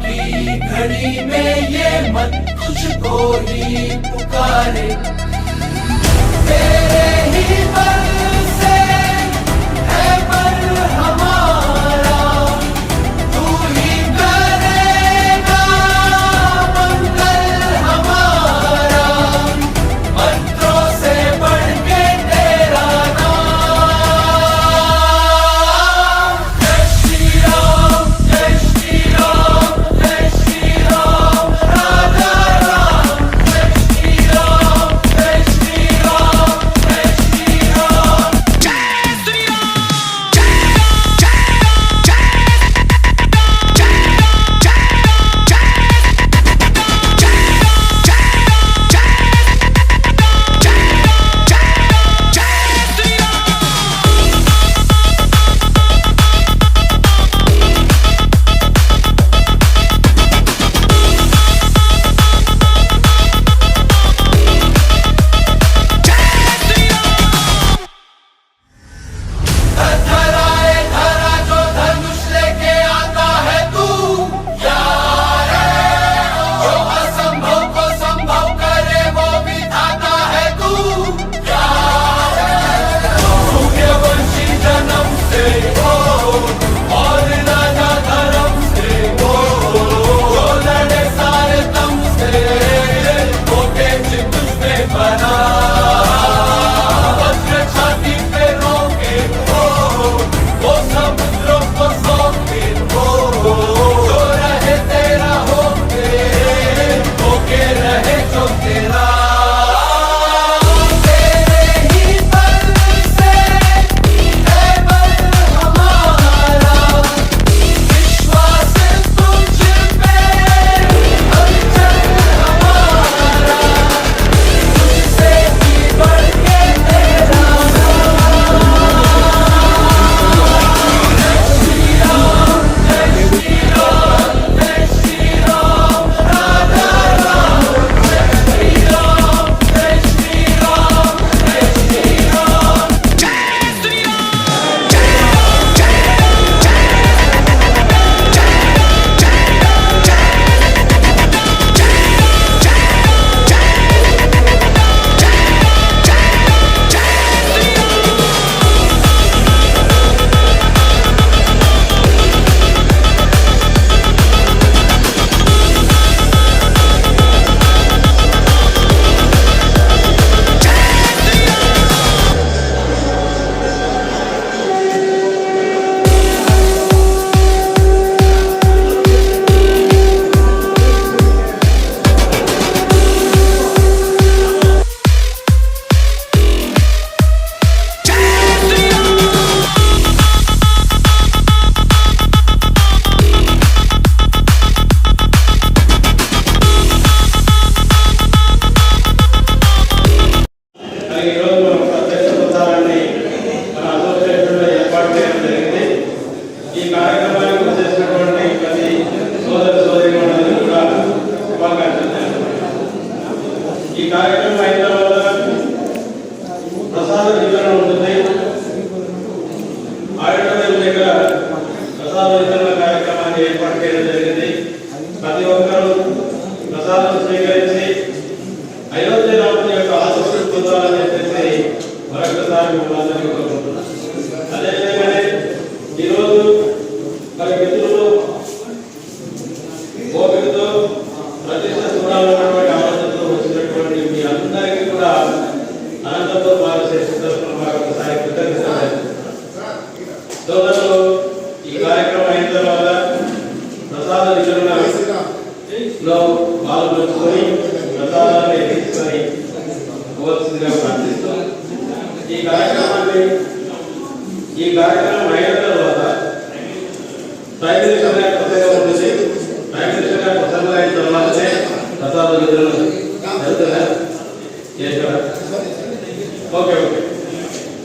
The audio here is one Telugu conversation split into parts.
की घड़ी में ये मत तुझको ही पुकारे, तेरे ही बल से है बल हमारा, तू ही करेगा मंगल हमारा, मंत्रों से बढ़ के तेरा नाम। जय श्री राम, जय श्री राम, जय श्री राम, राजा राम, जय श्री राम, जय श्री राम, जय श्री राम, जय श्री राम, जय धराए धरा जो धनुष लेके आता है तू, यार है जो असंभव को संभव करे वो विधाता है तू, यार है सूर्यवंशी जन्म से हो और राजा धर्म से हो, जो लड़े सारे दम से वो तेज तुझ पे बना, वज्र छाती पे रोके वो समुद्रों को सौंपे जो रहे तेरा होके रहे जो तेरा, तेरे ही बल से है बल हमारा, विश्वास तुझ पे हलचल हमारा, तुझसे ही बढ़ के तेरा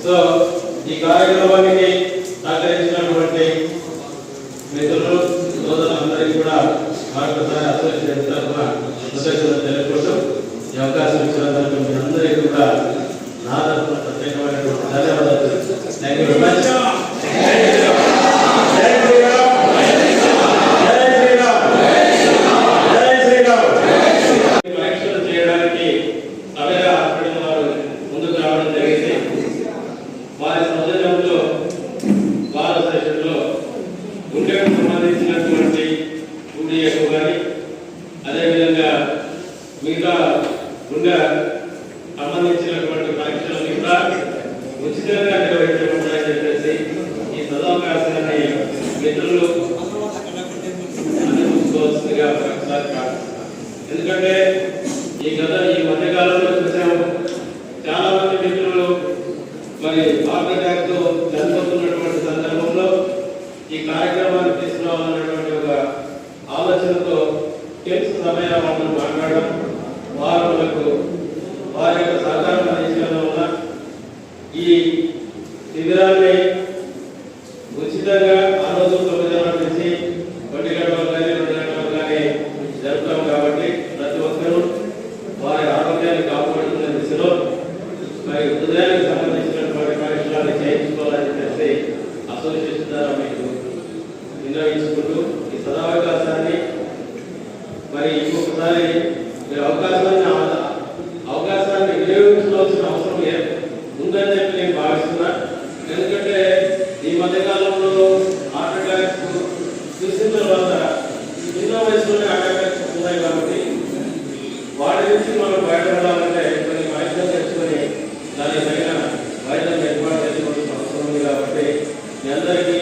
సో ఈ కార్యక్రమానికి సహకరించినటువంటి మిత్రులు సోదరులందరికీ కూడా మరొకసారి అసోసియేషన్ తరఫున కృతజ్ఞతలు తెలుపుకుంటూ ఈ అవకాశం ఇచ్చినందుకు మీ అందరికీ కూడా నా తరఫున ప్రత్యేకమైనటువంటి ధన్యవాదాలు. Thank you very much. ఉచితంగా నిర్వహించబడతాయని చెప్పేసి ఈ సదవకాశాన్ని మిత్రులు అందించుకోవాల్సిందిగా ఒకసారి ప్రార్థిస్తున్నాను. ఎందుకంటే ఈ మధ్యకాలంలో చూసాము చాలా మంది మిత్రులు మరి హార్ట్ అటాక్ తో చనిపోతున్నటువంటి సందర్భంలో ఈ కార్యక్రమాన్ని తీసుకురావాలన్నటువంటి ఒక ఆలోచనతో తెలుసు సమయం వాళ్ళని మాట్లాడడం వారికి వారి యొక్క సహకారం అందించడం వల్ల ఈ శిబిరాన్ని ఉచితంగా ఆ రోజు 9 గంటల నుంచి 1 గంటలకు కానీ 2 గంటలకు కానీ జరుపుతాం. కాబట్టి ప్రతి ఒక్కరూ వారి ఆరోగ్యాన్ని కాపాడుతున్న దిశలో మరి హృదయానికి సంబంధించినటువంటి కార్యక్రమాన్ని చేయించుకోవాలని చెప్పేసి అసోసియేషన్ ద్వారా మీకు వినియోగించుకుంటూ ఈ సదావకాశాన్ని మరి ఇంకొకసారి అవకాశాన్ని వినియోగించుకోవాల్సిన అవసరం ఉందని చెప్పి నేను భావిస్తున్నా. ఎందుకంటే ఈ మధ్యకాలంలో హార్ట్ అటాక్స్ చూసిన తర్వాత చిన్న వయసులోనే హార్ట్ అటాక్స్ ఉన్నాయి. కాబట్టి వాటి నుంచి మనం బయటపడాలంటే కొన్ని వైద్యం తెచ్చుకొని దానికి తగిన వైద్యం ఏర్పాటు చేసుకోవాల్సిన అవసరం ఉంది. కాబట్టి మీ అందరికీ